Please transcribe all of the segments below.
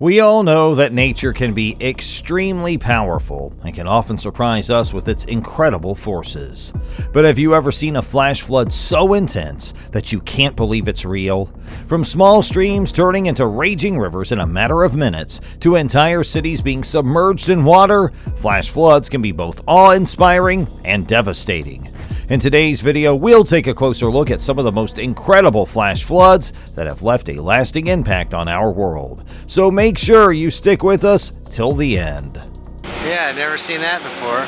We all know that nature can be extremely powerful and can often surprise us with its incredible forces. But have you ever seen a flash flood so intense that you can't believe it's real? From small streams turning into raging rivers in a matter of minutes to entire cities being submerged in water, flash floods can be both awe-inspiring and devastating. In today's video, we'll take a closer look at some of the most incredible flash floods that have left a lasting impact on our world. So make sure you stick with us till the end. Yeah, I've never seen that before.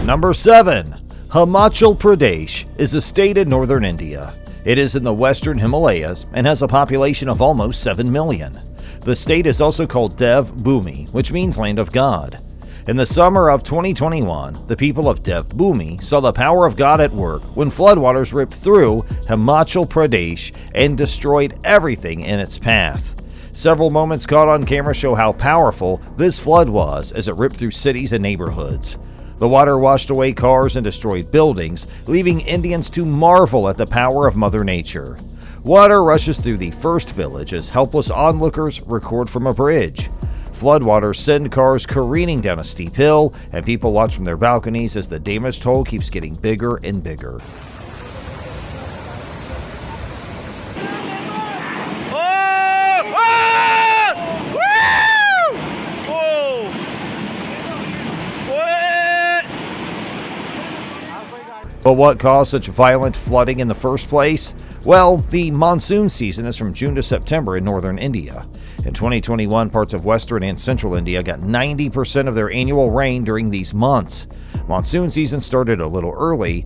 Number 7. Himachal Pradesh is a state in northern India. It is in the western Himalayas and has a population of almost 7 million. The state is also called Dev Bhumi, which means land of God. In the summer of 2021, the people of Dev Bhumi saw the power of God at work when floodwaters ripped through Himachal Pradesh and destroyed everything in its path. Several moments caught on camera show how powerful this flood was as it ripped through cities and neighborhoods. The water washed away cars and destroyed buildings, leaving Indians to marvel at the power of Mother Nature. Water rushes through the first village as helpless onlookers record from a bridge. Floodwaters send cars careening down a steep hill, and people watch from their balconies as the damage toll keeps getting bigger and bigger. But what caused such violent flooding in the first place? Well, the monsoon season is from June to September in northern India. In 2021, parts of western and central India got 90% of their annual rain during these months. Monsoon season started a little early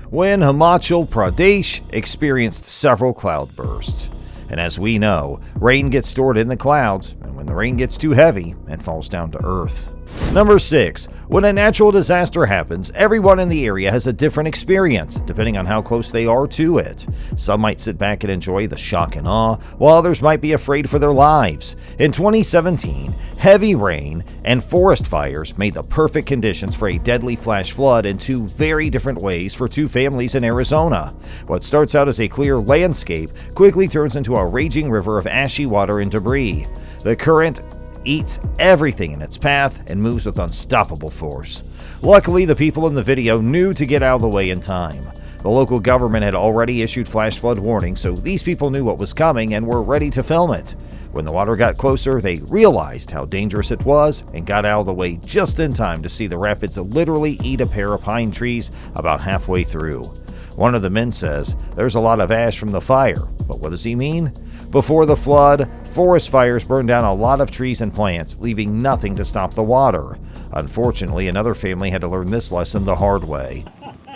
when Himachal Pradesh experienced several cloudbursts. And as we know, rain gets stored in the clouds, and when the rain gets too heavy, it falls down to earth. Number 6. When a natural disaster happens, everyone in the area has a different experience, depending on how close they are to it. Some might sit back and enjoy the shock and awe, while others might be afraid for their lives. In 2017, heavy rain and forest fires made the perfect conditions for a deadly flash flood in two very different ways for two families in Arizona. What starts out as a clear landscape quickly turns into a raging river of ashy water and debris. The current eats everything in its path and moves with unstoppable force. Luckily, the people in the video knew to get out of the way in time. The local government had already issued flash flood warnings, so these people knew what was coming and were ready to film it. When the water got closer, they realized how dangerous it was and got out of the way just in time to see the rapids literally eat a pair of pine trees about halfway through. One of the men says, "There's a lot of ash from the fire," but what does he mean? Before the flood, forest fires burned down a lot of trees and plants, leaving nothing to stop the water. Unfortunately, another family had to learn this lesson the hard way.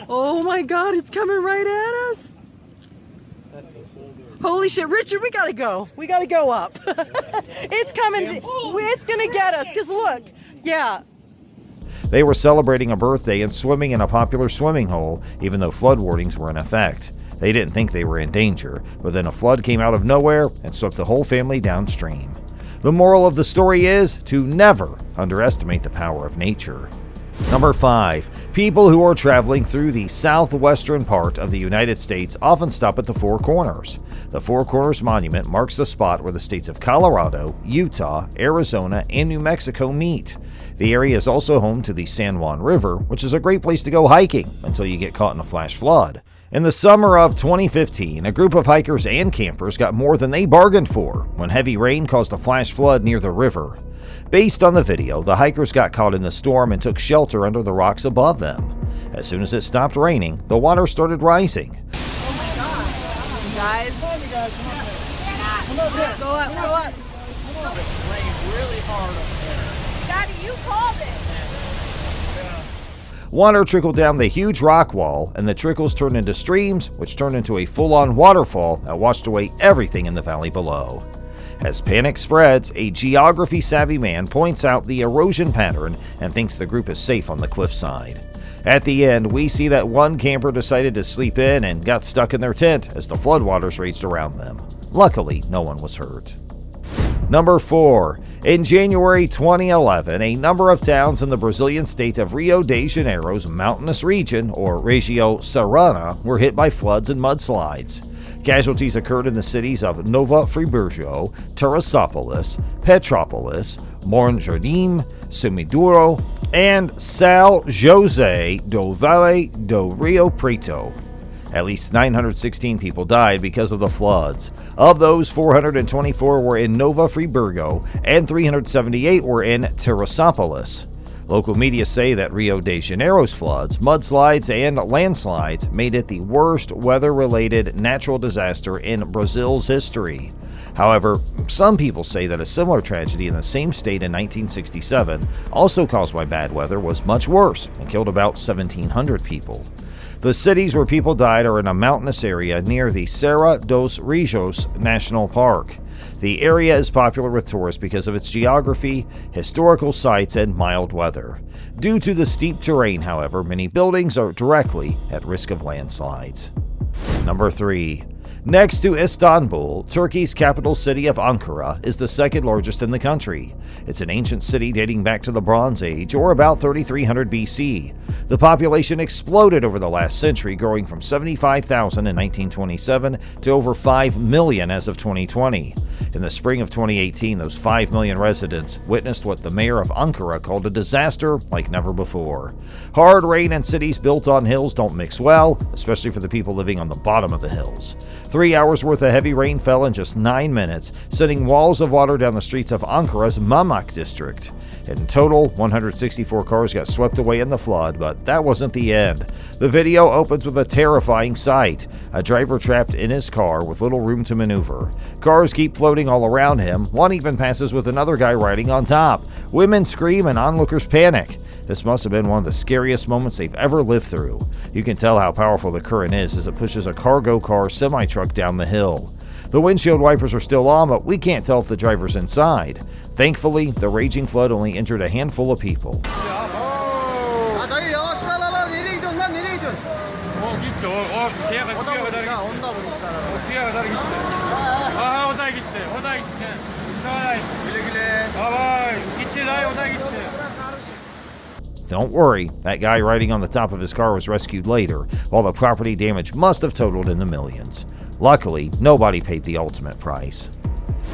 Oh my God, it's coming right at us. Holy shit, Richard, we gotta go. We gotta go up. It's coming. It's gonna get us, because look, yeah. They were celebrating a birthday and swimming in a popular swimming hole, even though flood warnings were in effect. They didn't think they were in danger, but then a flood came out of nowhere and swept the whole family downstream. The moral of the story is to never underestimate the power of nature. Number 5. People who are traveling through the southwestern part of the United States often stop at the Four Corners. The Four Corners Monument marks the spot where the states of Colorado, Utah, Arizona, and New Mexico meet. The area is also home to the San Juan River, which is a great place to go hiking until you get caught in a flash flood. In the summer of 2015, a group of hikers and campers got more than they bargained for when heavy rain caused a flash flood near the river. Based on the video, the hikers got caught in the storm and took shelter under the rocks above them. As soon as it stopped raining, the water started rising. Oh my God. Guys. Go up, go up. It's raining really hard up there. Daddy, you called it. Water trickled down the huge rock wall, and the trickles turned into streams, which turned into a full-on waterfall that washed away everything in the valley below. As panic spreads, a geography-savvy man points out the erosion pattern and thinks the group is safe on the cliffside. At the end, we see that one camper decided to sleep in and got stuck in their tent as the floodwaters raged around them. Luckily, no one was hurt. Number 4. In January 2011, a number of towns in the Brazilian state of Rio de Janeiro's mountainous region, or Região Serrana, were hit by floods and mudslides. Casualties occurred in the cities of Nova Friburgo, Tirasopolis, Petropolis, Mornjardim, Sumiduro, and São José do Vale do Rio Preto. At least 916 people died because of the floods. Of those, 424 were in Nova Friburgo and 378 were in Tirasopolis. Local media say that Rio de Janeiro's floods, mudslides, and landslides made it the worst weather-related natural disaster in Brazil's history. However, some people say that a similar tragedy in the same state in 1967, also caused by bad weather, was much worse and killed about 1,700 people. The cities where people died are in a mountainous area near the Serra dos Rios National Park. The area is popular with tourists because of its geography, historical sites, and mild weather. Due to the steep terrain, however, many buildings are directly at risk of landslides. Number 3. Next to Istanbul, Turkey's capital city of Ankara is the second largest in the country. It's an ancient city dating back to the Bronze Age, or about 3300 BC. The population exploded over the last century, growing from 75,000 in 1927 to over 5 million as of 2020. In the spring of 2018, those 5 million residents witnessed what the mayor of Ankara called a disaster like never before. Hard rain and cities built on hills don't mix well, especially for the people living on the bottom of the hills. 3 hours worth of heavy rain fell in just 9 minutes, sending walls of water down the streets of Ankara's Mamak district. In total, 164 cars got swept away in the flood, but that wasn't the end. The video opens with a terrifying sight: a driver trapped in his car with little room to maneuver. Cars keep floating all around him. One even passes with another guy riding on top. Women scream and onlookers panic. This must have been one of the scariest moments they've ever lived through. You can tell how powerful the current is as it pushes a cargo car semi-truck down the hill. The windshield wipers are still on, but we can't tell if the driver's inside. Thankfully, the raging flood only injured a handful of people. Don't worry, that guy riding on the top of his car was rescued later, while the property damage must have totaled in the millions. Luckily, nobody paid the ultimate price.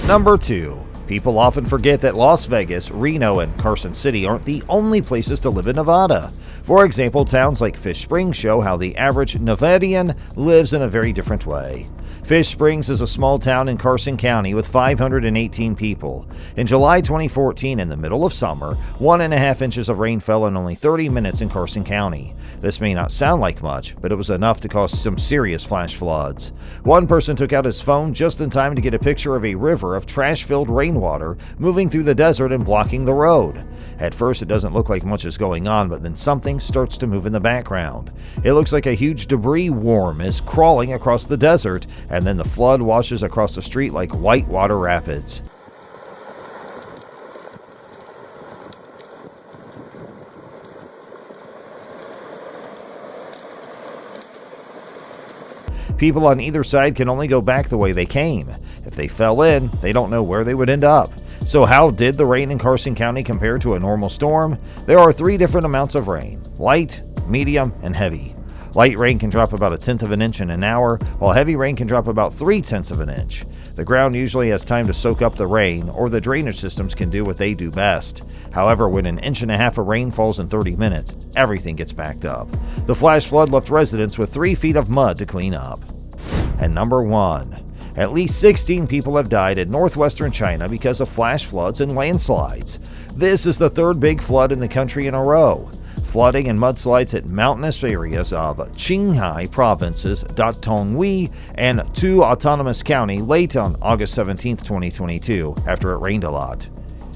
Number 2. People often forget that Las Vegas, Reno, and Carson City aren't the only places to live in Nevada. For example, towns like Fish Springs show how the average Nevadian lives in a very different way. Fish Springs is a small town in Carson County with 518 people. In July 2014, in the middle of summer, 1.5 inches of rain fell in only 30 minutes in Carson County. This may not sound like much, but it was enough to cause some serious flash floods. One person took out his phone just in time to get a picture of a river of trash-filled rainwater moving through the desert and blocking the road. At first, it doesn't look like much is going on, but then something starts to move in the background. It looks like a huge debris worm is crawling across the desert, and then the flood washes across the street like whitewater rapids. People on either side can only go back the way they came. If they fell in, they don't know where they would end up. So how did the rain in Carson County compare to a normal storm? There are 3 different amounts of rain: light, medium, and heavy. Light rain can drop about 1/10 of an inch in an hour, while heavy rain can drop about 3/10 of an inch. The ground usually has time to soak up the rain, or the drainage systems can do what they do best. However, when 1.5 inches of rain falls in 30 minutes, everything gets backed up. The flash flood left residents with 3 feet of mud to clean up. And number 1. At least 16 people have died in northwestern China because of flash floods and landslides. This is the 3rd big flood in the country in a row. Flooding and mudslides hit mountainous areas of Qinghai provinces, Datonghui, and Tu Autonomous County late on August 17, 2022, after it rained a lot.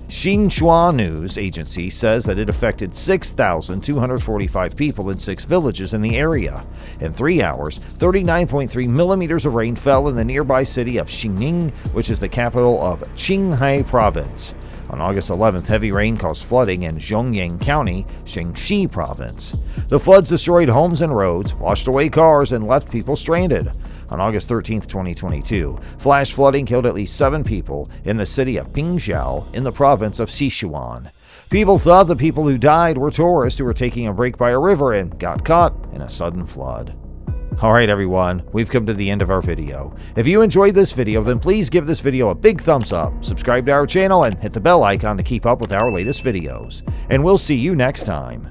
Xinhua News Agency says that it affected 6,245 people in 6 villages in the area. In 3 hours, 39.3 millimeters of rain fell in the nearby city of Xining, which is the capital of Qinghai Province. On August 11th, heavy rain caused flooding in Zhongyang County, Shaanxi Province. The floods destroyed homes and roads, washed away cars, and left people stranded. On August 13th, 2022, flash flooding killed at least 7 people in the city of Pingzhou in the province of Sichuan. People thought the people who died were tourists who were taking a break by a river and got caught in a sudden flood. Alright everyone, we've come to the end of our video. If you enjoyed this video, then please give this video a big thumbs up, subscribe to our channel, and hit the bell icon to keep up with our latest videos. And we'll see you next time.